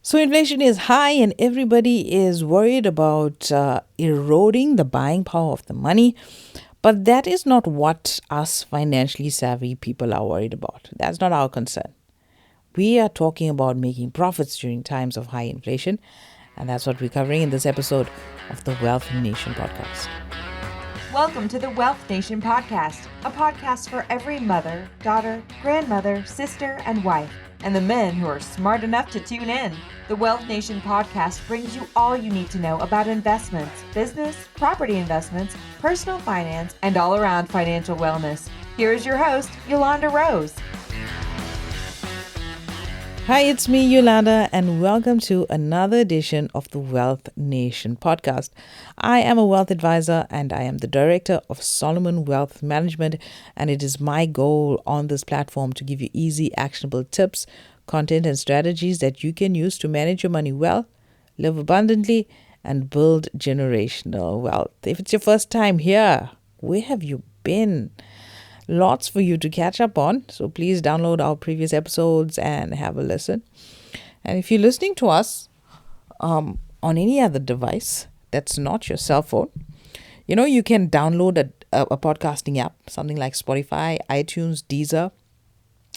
So inflation is high and everybody is worried about eroding the buying power of the money. But that is not what us financially savvy people are worried about. That's not our concern. We are talking about making profits during times of high inflation. And that's what we're covering in this episode of the Wealth Nation podcast. Welcome to the Wealth Nation podcast, a podcast for every mother, daughter, grandmother, sister, and wife, and the men who are smart enough to tune in. The Wealth Nation podcast brings you all you need to know about investments, business, property investments, personal finance, and all-around financial wellness. Here is your host, Yolanda Rose. Hi, it's me, Yolanda, and welcome to another edition of the Wealth Nation podcast. I am a wealth advisor and I am the director of Solomon Wealth Management, and it is my goal on this platform to give you easy, actionable tips, content, and strategies that you can use to manage your money well, live abundantly, and build generational wealth. If it's your first time here, where have you been? Lots for you to catch up on. So please download our previous episodes and have a listen. And if you're listening to us on any other device that's not your cell phone, you can download a podcasting app, something like Spotify, iTunes, Deezer.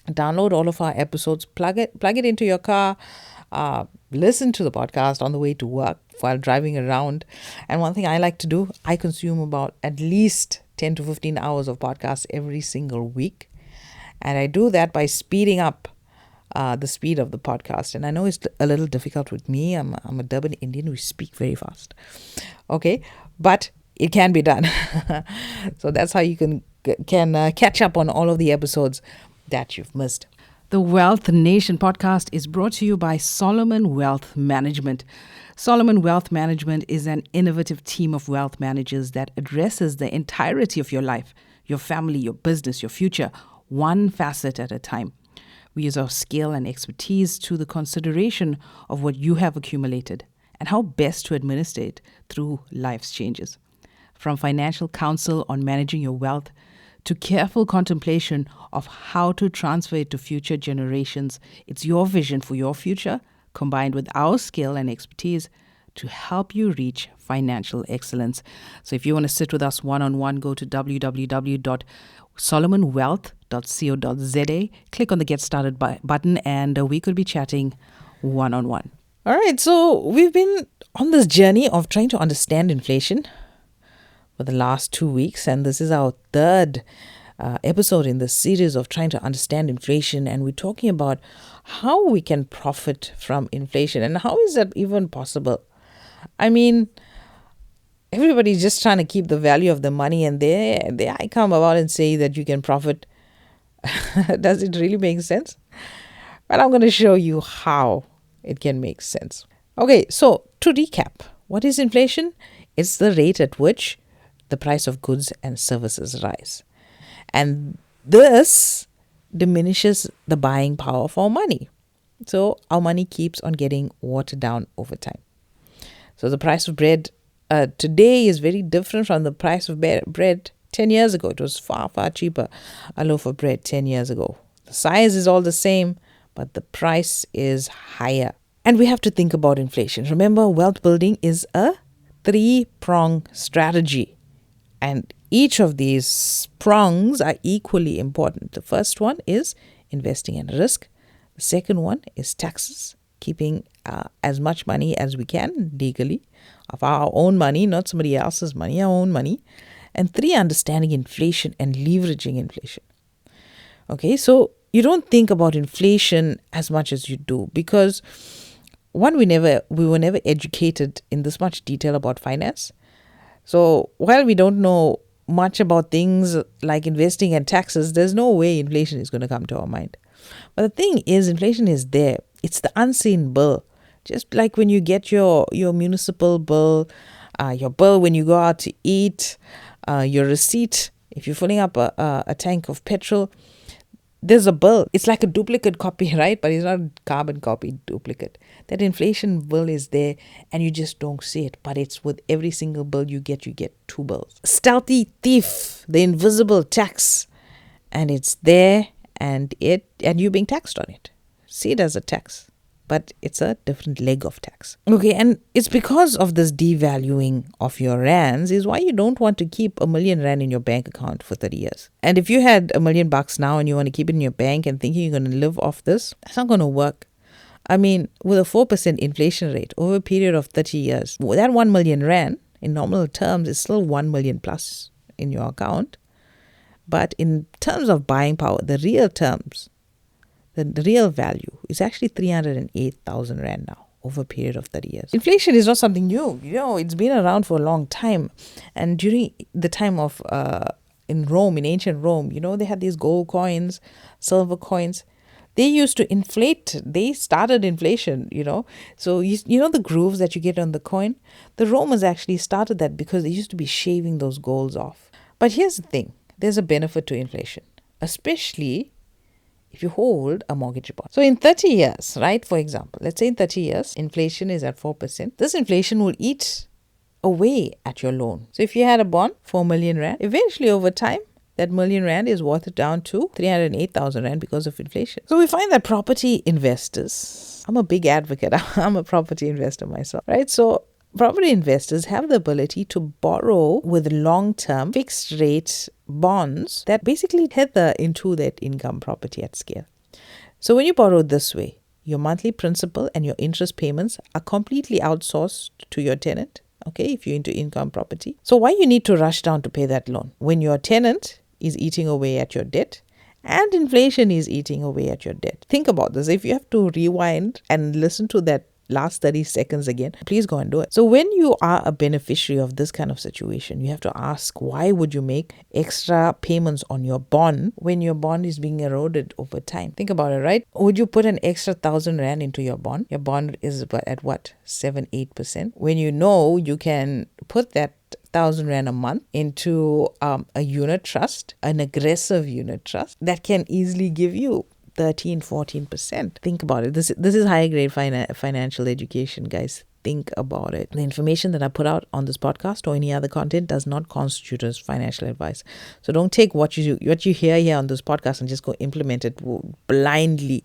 Download all of our episodes, plug it into your car, listen to the podcast on the way to work while driving around. And one thing I like to do, I consume about at least 10 to 15 hours of podcasts every single week. And I do that by speeding up the speed of the podcast. And I know it's a little difficult with me. I'm a Durban Indian. We speak very fast. Okay. But it can be done. So that's how you can catch up on all of the episodes that you've missed. The Wealth Nation podcast is brought to you by Solomon Wealth Management. Solomon Wealth Management is an innovative team of wealth managers that addresses the entirety of your life, your family, your business, your future, one facet at a time. We use our skill and expertise to the consideration of what you have accumulated and how best to administer it through life's changes. From financial counsel on managing your wealth to careful contemplation of how to transfer it to future generations, it's your vision for your future combined with our skill and expertise to help you reach financial excellence. So if you want to sit with us one-on-one, go to www.solomonwealth.co.za, click on the Get Started button, and we could be chatting one-on-one. All right, so we've been on this journey of trying to understand inflation for the last 2 weeks, and this is our third episode in the series of trying to understand inflation, and we're talking about how we can profit from inflation and how is that even possible. I mean, everybody's just trying to keep the value of the money, and there I come about and say that you can profit. Does it really make sense? Well, I'm going to show you how it can make sense. Okay, so to recap, what is inflation? It's the rate at which the price of goods and services rise. And this diminishes the buying power of our money. So our money keeps on getting watered down over time. So the price of bread today is very different from the price of bread 10 years ago. It was far, far cheaper, a loaf of bread 10 years ago. The size is all the same, but the price is higher. And we have to think about inflation. Remember, wealth building is a 3-prong strategy. And each of these prongs are equally important. The first one is investing in risk. The second one is taxes, keeping as much money as we can legally of our own money, not somebody else's money, our own money. And 3, understanding inflation and leveraging inflation. Okay, so you don't think about inflation as much as you do because one, we were never educated in this much detail about finance. So while we don't know much about things like investing and taxes, there's no way inflation is going to come to our mind. But the thing is, inflation is there. It's the unseen bill. Just like when you get your municipal bill, your bill when you go out to eat, your receipt, if you're filling up a tank of petrol, there's a bill. It's like a duplicate copy, right? But it's not a carbon copy duplicate. That inflation bill is there and you just don't see it. But it's with every single bill you get 2 bills. Stealthy thief, the invisible tax. And it's there and you're being taxed on it. See it as a tax. but it's a different leg of tax. Okay, and it's because of this devaluing of your rands is why you don't want to keep R1,000,000 in your bank account for 30 years. And if you had $1,000,000 now and you want to keep it in your bank and thinking you're going to live off this, that's not going to work. I mean, with a 4% inflation rate over a period of 30 years, that 1,000,000 rand in nominal terms is still 1 million plus in your account. But in terms of buying power, the real terms, the real value is actually 308,000 rand now over a period of 30 years. Inflation is not something new. It's been around for a long time. And during the time of, in Rome, in ancient Rome, they had these gold coins, silver coins. They used to inflate. They started inflation, So, the grooves that you get on the coin? The Romans actually started that because they used to be shaving those golds off. But here's the thing. There's a benefit to inflation, especially if you hold a mortgage bond. So in 30 years, right, for example, let's say in 30 years, inflation is at 4%. This inflation will eat away at your loan. So if you had a bond, 4 million rand, eventually over time, that million rand is worth down to 308,000 rand because of inflation. So we find that property investors, I'm a big advocate, I'm a property investor myself, right? So property investors have the ability to borrow with long-term fixed rate bonds that basically tether into that income property at scale. So when you borrow this way, your monthly principal and your interest payments are completely outsourced to your tenant, okay, if you're into income property. So why you need to rush down to pay that loan when your tenant is eating away at your debt and inflation is eating away at your debt? Think about this. If you have to rewind and listen to that last 30 seconds again, please go and do it. So when you are a beneficiary of this kind of situation, you have to ask, why would you make extra payments on your bond when your bond is being eroded over time? Think about it, right? Would you put an extra 1,000 rand into your bond? Your bond is at what? 7-8%. When you can put that 1,000 rand a month into a unit trust, an aggressive unit trust that can easily give you 13-14%. Think about it. This is high grade financial education, guys. Think about it. The information that I put out on this podcast or any other content does not constitute as financial advice. So don't take what you hear here on this podcast and just go implement it blindly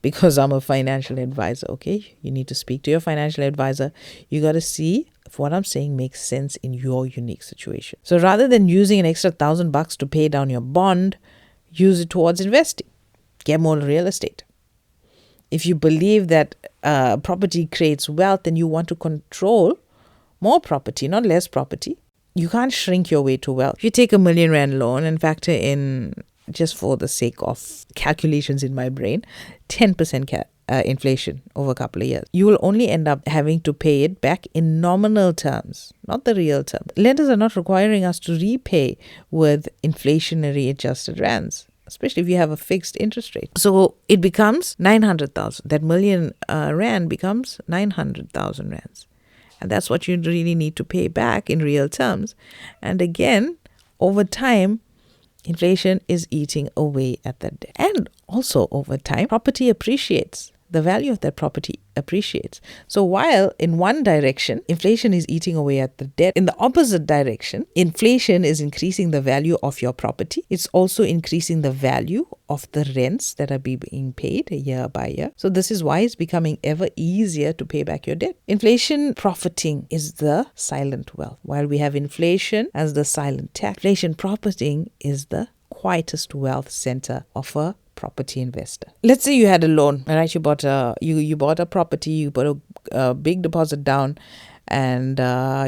because I'm a financial advisor, okay? You need to speak to your financial advisor. You got to see if what I'm saying makes sense in your unique situation. So rather than using an extra $1,000 to pay down your bond, use it towards investing. Get more real estate. If you believe that property creates wealth and you want to control more property, not less property, you can't shrink your way to wealth. If you take R1,000,000 rand loan and factor in, just for the sake of calculations in my brain, 10% inflation over a couple of years, you will only end up having to pay it back in nominal terms, not the real term. Lenders are not requiring us to repay with inflationary adjusted rands, especially if you have a fixed interest rate. So it becomes 900,000. That million rand becomes 900,000 rands. And that's what you really need to pay back in real terms. And again, over time, inflation is eating away at that debt. And also over time, property appreciates. The value of that property appreciates. So while in one direction, inflation is eating away at the debt, in the opposite direction, inflation is increasing the value of your property. It's also increasing the value of the rents that are being paid year by year. So this is why it's becoming ever easier to pay back your debt. Inflation profiting is the silent wealth. While we have inflation as the silent tax, inflation profiting is the quietest wealth center of a property investor. Let's say you had a loan, right? You bought a property, you put a big deposit down, and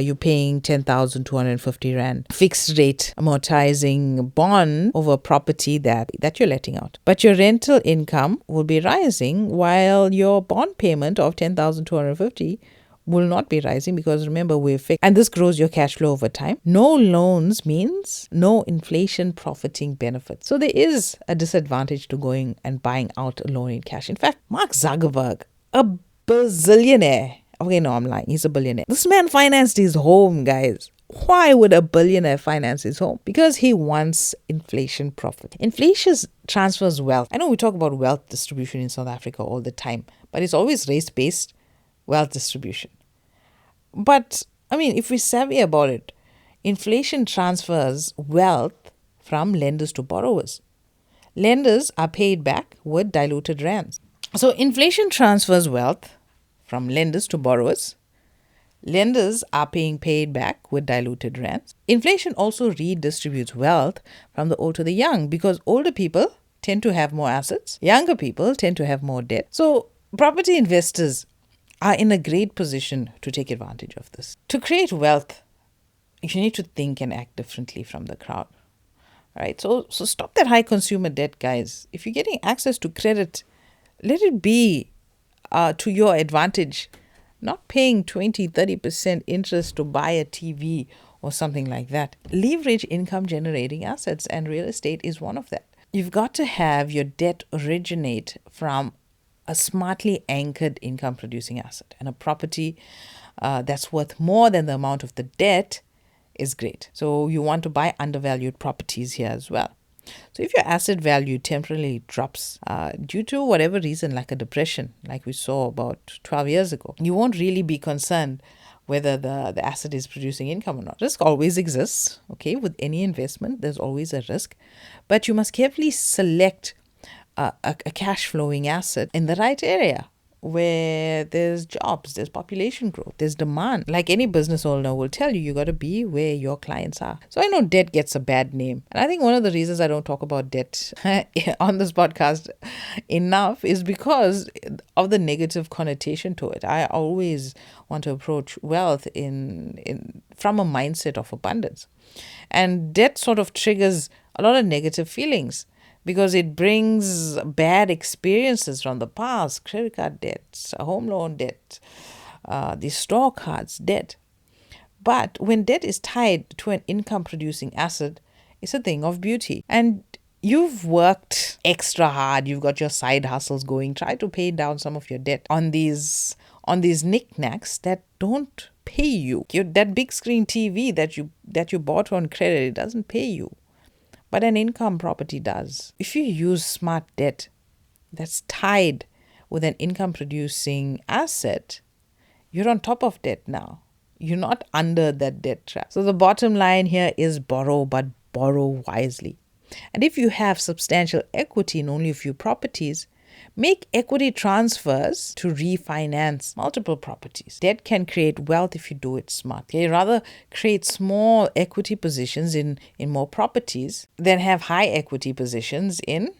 you're paying 10,250 rand fixed rate amortizing bond over a property that you're letting out. But your rental income will be rising while your bond payment of 10,250 will not be rising, because remember, we're fixed. And this grows your cash flow over time. No loans means no inflation profiting benefit. So there is a disadvantage to going and buying out a loan in cash. In fact, Mark Zuckerberg, a bazillionaire. Okay, no, I'm lying. He's a billionaire. This man financed his home, guys. Why would a billionaire finance his home? Because he wants inflation profit. Inflation transfers wealth. I know we talk about wealth distribution in South Africa all the time, but it's always race-based wealth distribution. But, I mean, if we're savvy about it, inflation transfers wealth from lenders to borrowers. Lenders are paid back with diluted rands. So inflation transfers wealth from lenders to borrowers. Lenders are being paid back with diluted rents. Inflation also redistributes wealth from the old to the young because older people tend to have more assets, younger people tend to have more debt. So property investors are in a great position to take advantage of this. To create wealth, you need to think and act differently from the crowd. Right? So stop that high consumer debt, guys. If you're getting access to credit, let it be to your advantage. Not paying 20-30% interest to buy a TV or something like that. Leverage income generating assets, and real estate is one of that. You've got to have your debt originate from a smartly anchored income producing asset, and a property that's worth more than the amount of the debt is great. So you want to buy undervalued properties here as well. So if your asset value temporarily drops due to whatever reason, like a depression, like we saw about 12 years ago, you won't really be concerned whether the asset is producing income or not. Risk always exists, okay? With any investment, there's always a risk. But you must carefully select a cash flowing asset in the right area, where there's jobs, there's population growth, there's demand. Like any business owner will tell you, you got to be where your clients are. So I know debt gets a bad name. And I think one of the reasons I don't talk about debt on this podcast enough is because of the negative connotation to it. I always want to approach wealth from a mindset of abundance. And debt sort of triggers a lot of negative feelings, because it brings bad experiences from the past, credit card debts, home loan debt, the store cards debt. But when debt is tied to an income-producing asset, it's a thing of beauty. And you've worked extra hard, you've got your side hustles going, try to pay down some of your debt on these knickknacks that don't pay you. That big screen TV that you bought on credit, it doesn't pay you. But an income property does. If you use smart debt that's tied with an income producing asset, you're on top of debt now. You're not under that debt trap. So the bottom line here is borrow, but borrow wisely. And if you have substantial equity in only a few properties, make equity transfers to refinance multiple properties. Debt can create wealth if you do it smart. Okay? Rather create small equity positions in more properties than have high equity positions in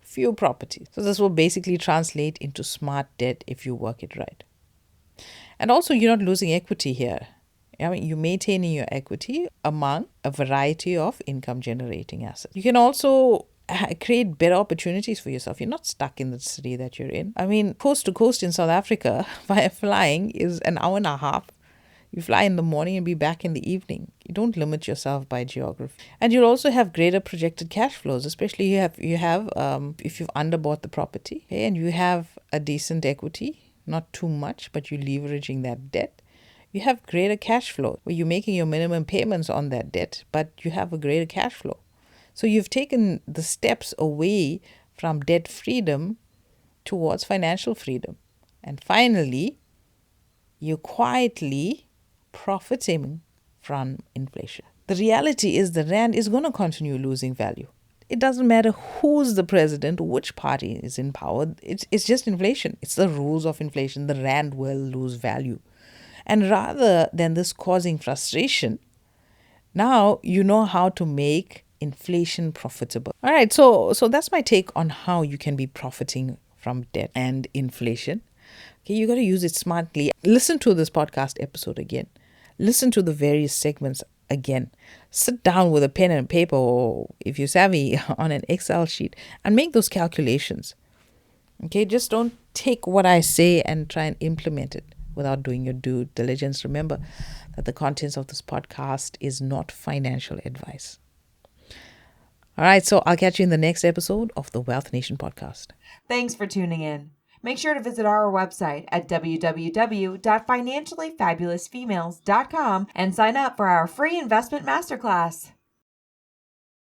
few properties. So this will basically translate into smart debt if you work it right. And also, you're not losing equity here. I mean, you're maintaining your equity among a variety of income generating assets. You can also create better opportunities for yourself. You're not stuck in the city that you're in. I mean, coast to coast in South Africa via flying is an hour and a half. You fly in the morning and be back in the evening. You don't limit yourself by geography. And you'll also have greater projected cash flows, especially if you've underbought the property, okay, and you have a decent equity, not too much, but you're leveraging that debt. You have greater cash flow where you're making your minimum payments on that debt, but you have a greater cash flow. So you've taken the steps away from debt freedom towards financial freedom. And finally, you're quietly profiting from inflation. The reality is the rand is going to continue losing value. It doesn't matter who's the president, which party is in power. It's just inflation. It's the rules of inflation. The rand will lose value. And rather than this causing frustration, now you know how to make inflation profitable. All right, so that's my take on how you can be profiting from debt and inflation. Okay, you got to use it smartly. Listen to this podcast episode again. Listen to the various segments again. Sit down with a pen and paper, or if you're savvy, on an Excel sheet, and make those calculations. Okay, just don't take what I say and try and implement it without doing your due diligence. Remember that the contents of this podcast is not financial advice. All right, so I'll catch you in the next episode of the Wealth Nation podcast. Thanks for tuning in. Make sure to visit our website at www.financiallyfabulousfemales.com and sign up for our free investment masterclass.